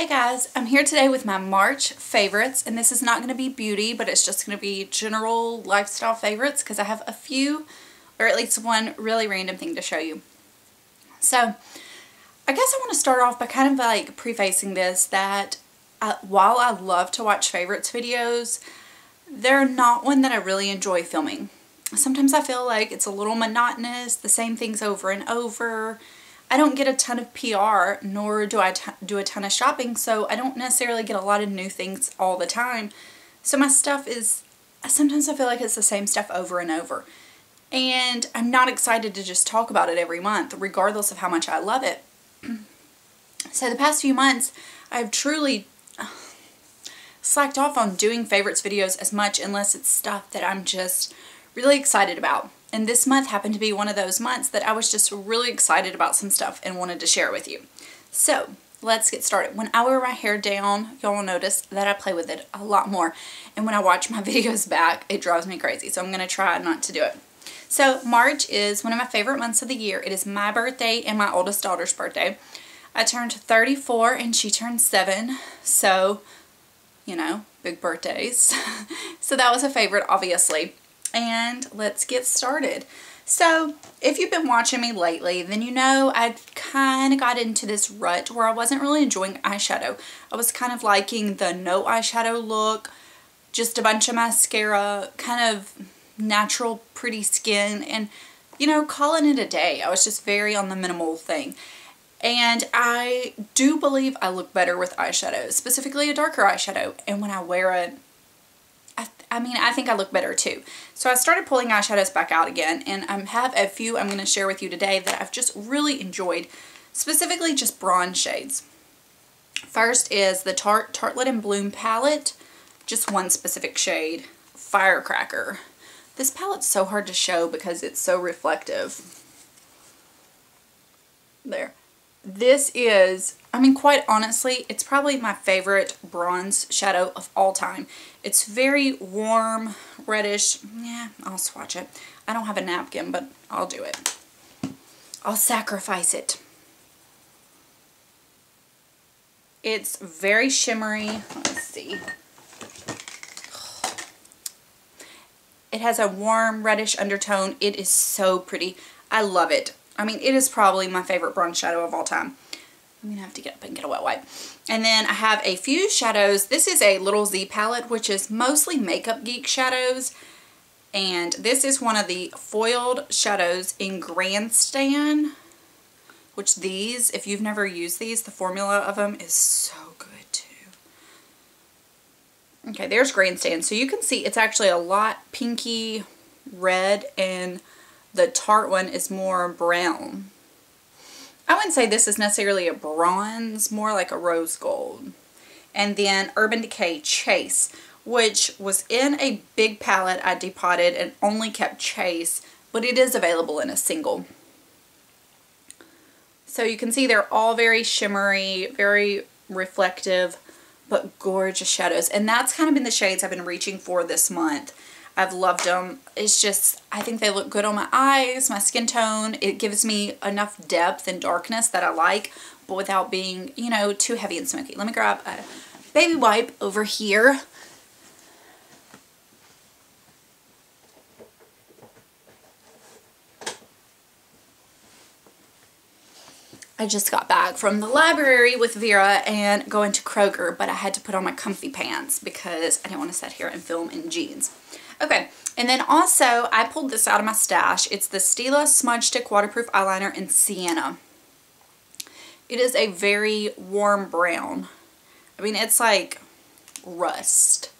Hey guys, I'm here today with my March favorites, and this is not going to be beauty, but it's just going to be general lifestyle favorites because I have a few, or at least one really random thing to show you. So, I guess I want to start off by kind of like prefacing this that while I love to watch favorites videos, they're not one that I really enjoy filming. Sometimes I feel like it's a little monotonous, the same things over and over. I don't get a ton of PR, nor do I do a ton of shopping, so I don't necessarily get a lot of new things all the time. So my stuff is, sometimes I feel like it's the same stuff over and over. And I'm not excited to just talk about it every month, regardless of how much I love it. So the past few months, I've truly slacked off on doing favorites videos as much, unless it's stuff that I'm just really excited about. And this month happened to be one of those months that I was just really excited about some stuff and wanted to share with you. So let's get started. When I wear my hair down, y'all will notice that I play with it a lot more. And when I watch my videos back, it drives me crazy. So I'm going to try not to do it. So March is one of my favorite months of the year. It is my birthday and my oldest daughter's birthday. I turned 34 and she turned 7. So, you know, big birthdays. So that was a favorite, obviously. And let's get started. So if you've been watching me lately, then you know I kind of got into this rut where I wasn't really enjoying eyeshadow. I was kind of liking the no eyeshadow look, just a bunch of mascara, kind of natural pretty skin, and you know, calling it a day. I was just very on the minimal thing. And I do believe I look better with eyeshadow, specifically a darker eyeshadow. And when I wear it, I think I look better too. So I started pulling eyeshadows back out again, and I have a few I'm going to share with you today that I've just really enjoyed, specifically just bronze shades. First is the Tartelette and Bloom palette, just one specific shade, Firecracker. This palette's so hard to show because it's so reflective. There. This is, quite honestly, it's probably my favorite bronze shadow of all time. It's very warm, reddish. Yeah, I'll swatch it. I don't have a napkin, but I'll do it. I'll sacrifice it. It's very shimmery. Let's see. It has a warm, reddish undertone. It is so pretty. I love it. It is probably my favorite bronze shadow of all time. I'm going to have to get up and get a wet wipe. And then I have a few shadows. This is a Little Z palette, which is mostly Makeup Geek shadows. And this is one of the foiled shadows in Grandstand. Which these, if you've never used these, the formula of them is so good too. Okay, there's Grandstand. So you can see it's actually a lot pinky red, and the Tarte one is more brown. I wouldn't say this is necessarily a bronze, more like a rose gold. And then Urban Decay Chase, which was in a big palette I depotted and only kept Chase, but it is available in a single. So you can see they're all very shimmery, very reflective, but gorgeous shadows. And that's kind of been the shades I've been reaching for this month. I've loved them. It's just, I think they look good on my eyes, my skin tone. It gives me enough depth and darkness that I like, but without being, you know, too heavy and smoky. Let me grab a baby wipe over here. I just got back from the library with Vera and going to Kroger, but I had to put on my comfy pants because I didn't want to sit here and film in jeans. Okay, and then also I pulled this out of my stash. It's the Stila Smudge Stick Waterproof Eyeliner in Sienna. It is a very warm brown. It's like rust.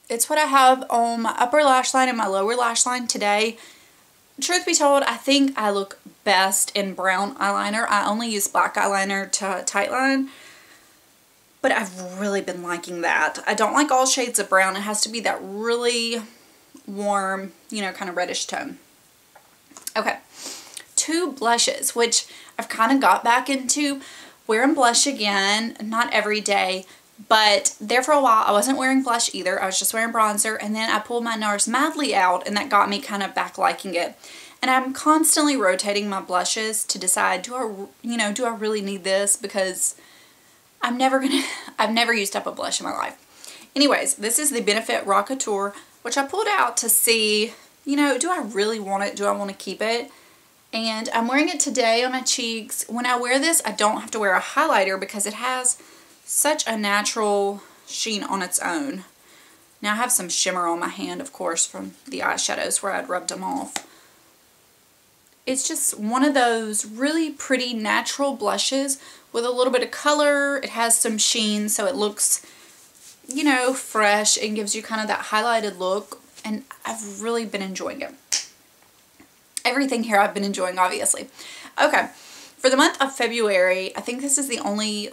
It's what I have on my upper lash line and my lower lash line today. Truth be told, I think I look best in brown eyeliner. I only use black eyeliner to tightline, but I've really been liking that. I don't like all shades of brown. It has to be that really warm, you know, kind of reddish tone. Okay, 2 blushes, which I've kind of got back into wearing blush again. Not every day, but there for a while I wasn't wearing blush either. I was just wearing bronzer, and then I pulled my NARS Madly out, and that got me kind of back liking it. And I'm constantly rotating my blushes to decide, do I really need this? Because I've never used up a blush in my life. Anyways, this is the Benefit Rockateur, which I pulled out to see, do I really want it? Do I want to keep it? And I'm wearing it today on my cheeks. When I wear this, I don't have to wear a highlighter because it has such a natural sheen on its own. Now I have some shimmer on my hand, of course, from the eyeshadows where I'd rubbed them off. It's just one of those really pretty natural blushes with a little bit of color. It has some sheen, so it looks, fresh and gives you kind of that highlighted look. And I've really been enjoying it. Everything here I've been enjoying, obviously. Okay, for the month of February, I think this is the only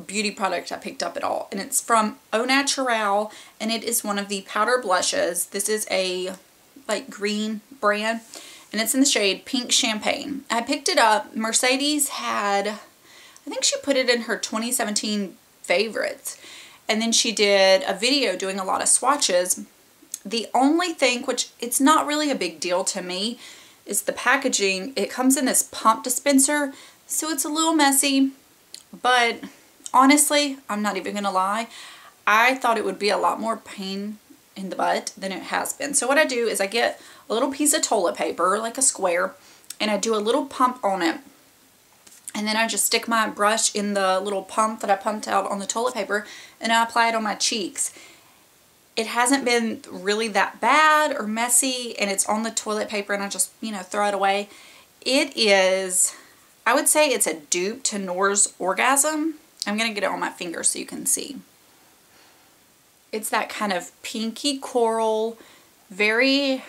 beauty product I picked up at all, and it's from Au Naturel, and it is one of the powder blushes. This is a green brand, and it's in the shade Pink Champagne. I picked it up. Mercedes had, I think she put it in her 2017 favorites, and then she did a video doing a lot of swatches. The only thing, which it's not really a big deal to me, is the packaging. It comes in this pump dispenser, so it's a little messy, but honestly, I'm not even gonna lie, I thought it would be a lot more pain in the butt than it has been. So what I do is I get a little piece of toilet paper, like a square, and I do a little pump on it, and then I just stick my brush in the little pump that I pumped out on the toilet paper, and I apply it on my cheeks. It hasn't been really that bad or messy, and it's on the toilet paper, and I just, throw it away. It is, I would say it's a dupe to Nora's Orgasm. I'm going to get it on my finger so you can see. It's that kind of pinky coral, very,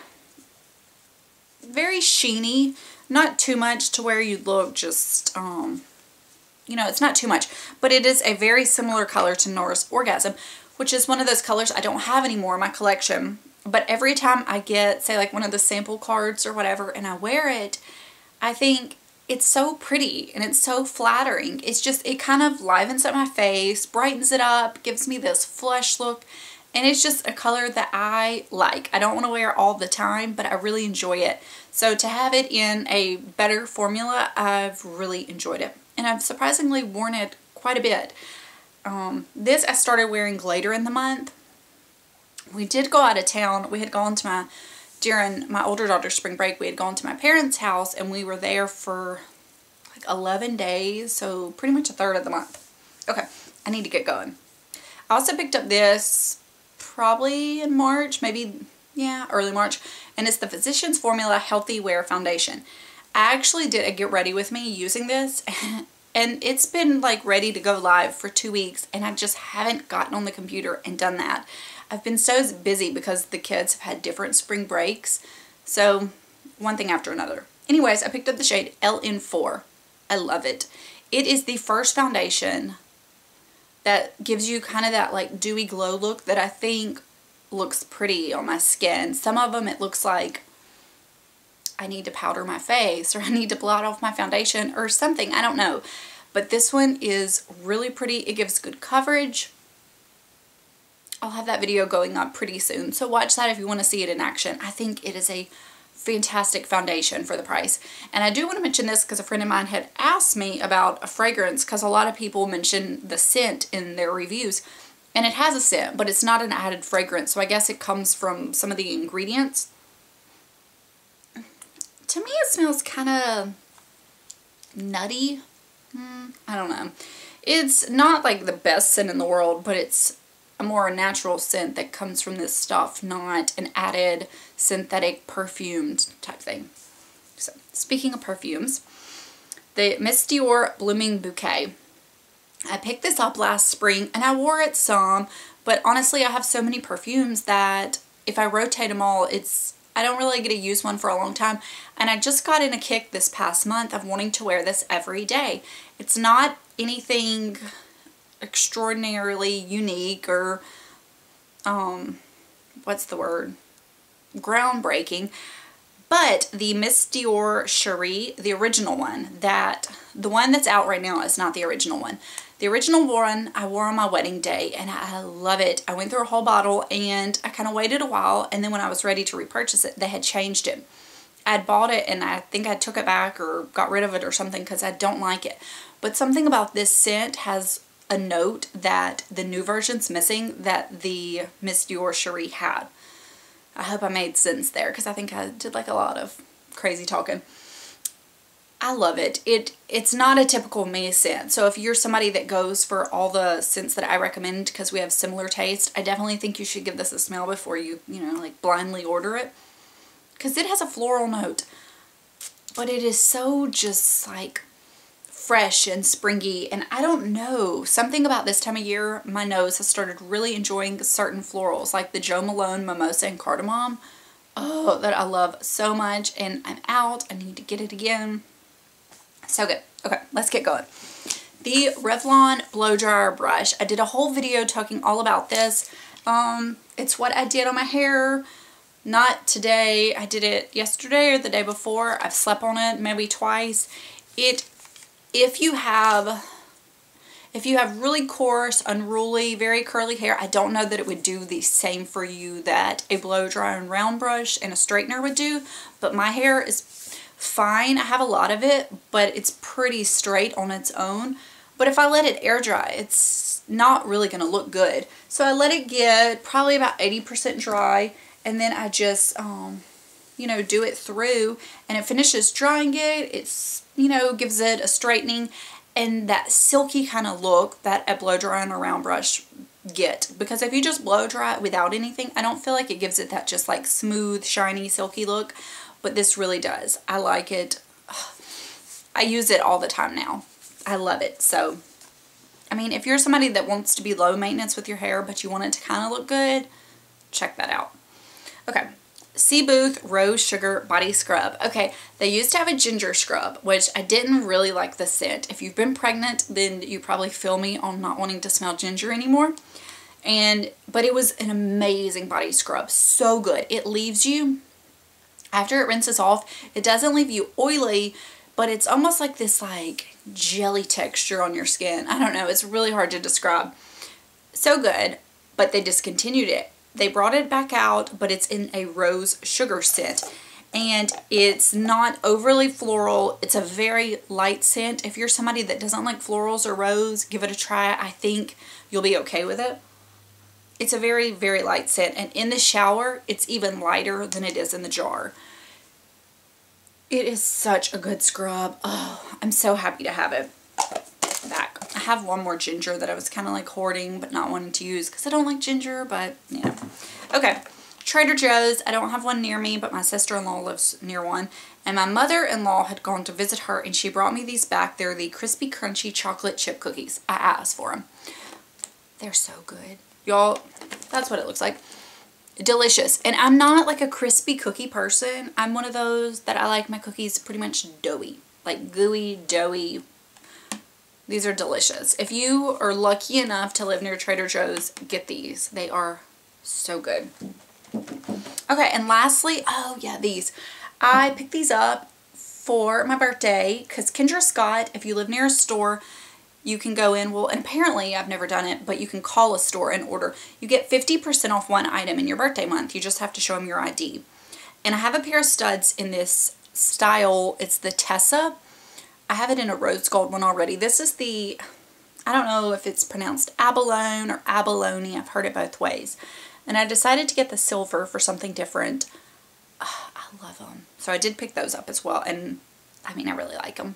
very sheeny. Not too much to where you look just, it's not too much. But it is a very similar color to Nora's Orgasm, which is one of those colors I don't have anymore in my collection. But every time I get, say, one of the sample cards or whatever, and I wear it, I think it's so pretty and it's so flattering. It's just, it kind of livens up my face, brightens it up, gives me this flush look, and it's just a color that I like. I don't want to wear it all the time, but I really enjoy it. So to have it in a better formula, I've really enjoyed it. And I've surprisingly worn it quite a bit. This I started wearing later in the month. We did go out of town. We had gone to during my older daughter's spring break, we had gone to my parents' house, and we were there for 11 days, so pretty much a third of the month. Okay, I need to get going. I also picked up this probably in March, maybe, yeah, early March, and it's the Physicians Formula Healthy Wear Foundation. I actually did a get ready with me using this, and it's been ready to go live for 2 weeks, and I just haven't gotten on the computer and done that. I've been so busy because the kids have had different spring breaks, so one thing after another. Anyways, I picked up the shade LN4. I love it. It is the first foundation that gives you kind of that dewy glow look that I think looks pretty on my skin. Some of them it looks like I need to powder my face, or I need to blot off my foundation or something. I don't know. But this one is really pretty. It gives good coverage. I'll have that video going up pretty soon, so watch that if you want to see it in action. I think it is a fantastic foundation for the price. And I do want to mention this because a friend of mine had asked me about a fragrance, because a lot of people mention the scent in their reviews. And it has a scent, but it's not an added fragrance, so I guess it comes from some of the ingredients. To me it smells kind of nutty. I don't know. It's not the best scent in the world, but it's a more natural scent that comes from this stuff, not an added synthetic perfumed type thing. So, speaking of perfumes, the Miss Dior Blooming Bouquet. I picked this up last spring and I wore it some, but honestly I have so many perfumes that if I rotate them all, I don't really get to use one for a long time. And I just got in a kick this past month of wanting to wear this every day. It's not anything extraordinarily unique or what's the word, groundbreaking, but the Miss Dior Cherie, the original one, the one that's out right now is not the original one. The original one I wore on my wedding day, and I love it. I went through a whole bottle, and I kind of waited a while, and then when I was ready to repurchase it, they had changed it. I'd bought it and I think I took it back or got rid of it or something because I don't like it. But something about this scent has a note that the new version's missing that the Miss Dior Cherie had. I hope I made sense there because I think I did like a lot of crazy talking. I love it. It's not a typical me scent. So if you're somebody that goes for all the scents that I recommend because we have similar taste, I definitely think you should give this a smell before you, like blindly order it. Because it has a floral note. But it is so just like fresh and springy. And I don't know, something about this time of year, my nose has started really enjoying certain florals. Like the Jo Malone Mimosa and Cardamom. Oh, that I love so much. And I'm out. I need to get it again. So good. Okay, let's get going. The Revlon Blow Dryer Brush. I did a whole video talking all about this. It's what I did on my hair. Not today. I did it yesterday or the day before. I've slept on it maybe twice. If you have really coarse, unruly, very curly hair, I don't know that it would do the same for you that a blow dry and round brush and a straightener would do. But my hair is fine. I have a lot of it, but it's pretty straight on its own. But if I let it air dry, it's not really going to look good. So I let it get probably about 80% dry, and then I just, do it through, and it finishes drying it. It's, gives it a straightening and that silky kind of look that a blow dry and a round brush get. Because if you just blow dry it without anything, I don't feel like it gives it that just like smooth, shiny, silky look. But this really does. I like it. I use it all the time now. I love it. So, I mean, if you're somebody that wants to be low maintenance with your hair, but you want it to kind of look good, check that out. Okay. Sea Booth Rose Sugar Body Scrub. Okay, they used to have a ginger scrub, which I didn't really like the scent. If you've been pregnant, then you probably feel me on not wanting to smell ginger anymore. But it was an amazing body scrub. So good. It leaves you, after it rinses off, it doesn't leave you oily, but it's almost like this like jelly texture on your skin. I don't know. It's really hard to describe. So good, but they discontinued it. They brought it back out, but it's in a rose sugar scent. And it's not overly floral. It's a very light scent. If you're somebody that doesn't like florals or rose, give it a try. I think you'll be okay with it. It's a very, very light scent. And in the shower, it's even lighter than it is in the jar. It is such a good scrub. Oh, I'm so happy to have it back. I have one more ginger that I was kind of like hoarding but not wanting to use because I don't like ginger, but yeah. Okay, Trader Joe's. I don't have one near me, but my sister-in-law lives near one. And my mother-in-law had gone to visit her and she brought me these back. They're the crispy, crunchy chocolate chip cookies. I asked for them. They're so good. Y'all, that's what it looks like. Delicious. And I'm not like a crispy cookie person. I'm one of those that I like my cookies pretty much doughy. Like gooey, doughy. These are delicious. If you are lucky enough to live near Trader Joe's, get these. They are so good. Okay, and lastly, oh yeah, these. I picked these up for my birthday because Kendra Scott, if you live near a store, you can go in, well, and apparently I've never done it, but you can call a store and order. You get 50% off one item in your birthday month. You just have to show them your ID. And I have a pair of studs in this style. It's the Tessa. I have it in a rose gold one already. This is the, I don't know if it's pronounced abalone or abalone. I've heard it both ways. And I decided to get the silver for something different. Oh, I love them. So I did pick those up as well. And I mean, I really like them.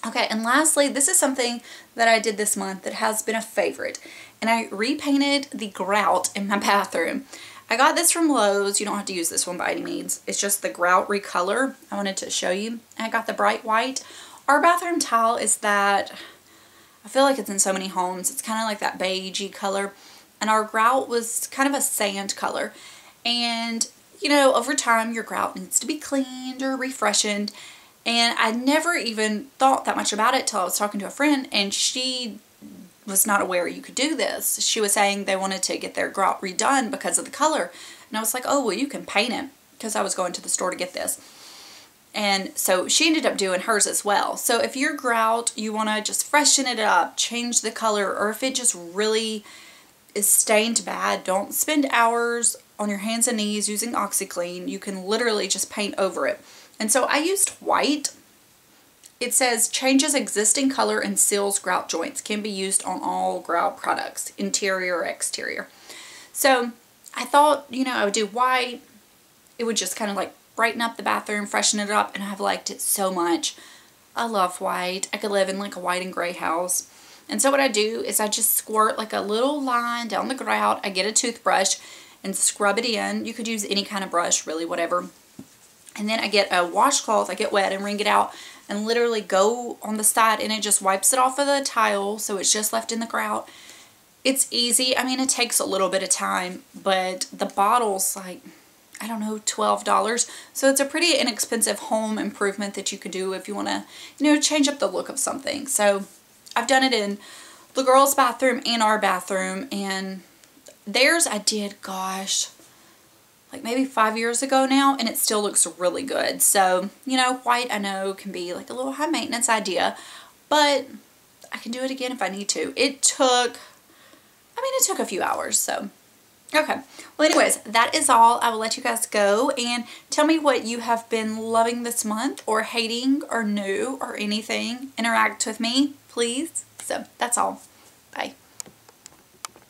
Okay, and lastly, this is something that I did this month that has been a favorite. And I repainted the grout in my bathroom. I got this from Lowe's. You don't have to use this one by any means. It's just the Grout Recolor. I wanted to show you. And I got the bright white. Our bathroom tile is that, I feel like it's in so many homes. It's kind of like that beigey color. And our grout was kind of a sand color. And, over time, your grout needs to be cleaned or refreshened. And I never even thought that much about it till I was talking to a friend, and she was not aware you could do this. She was saying they wanted to get their grout redone because of the color. And I was like, oh, well, you can paint it, because I was going to the store to get this. And so she ended up doing hers as well. So if your grout, you want to just freshen it up, change the color, or if it just really is stained bad, don't spend hours on your hands and knees using OxyClean, you can literally just paint over it. And so I used white. It says changes existing color and seals grout joints. Can be used on all grout products, interior or exterior. So I thought, you know, I would do white. It would just kind of like brighten up the bathroom, freshen it up, and I've liked it so much. I love white. I could live in like a white and gray house. And so what I do is I just squirt like a little line down the grout. I get a toothbrush and scrub it in. You could use any kind of brush, really, whatever. And then I get a washcloth, I get wet and wring it out and literally go on the side, and it just wipes it off of the tile so it's just left in the grout. It's easy. I mean, it takes a little bit of time, but the bottle's like, I don't know, $12. So it's a pretty inexpensive home improvement that you could do if you want to, you know, change up the look of something. So I've done it in the girls' bathroom and our bathroom, and theirs I did, gosh, like maybe 5 years ago now, and it still looks really good. So, you know, white I know can be like a little high maintenance idea, but I can do it again if I need to. It took a few hours, so. Okay, well anyways, that is all. I will let you guys go and tell me what you have been loving this month or hating or new or anything. Interact with me, please. So, that's all.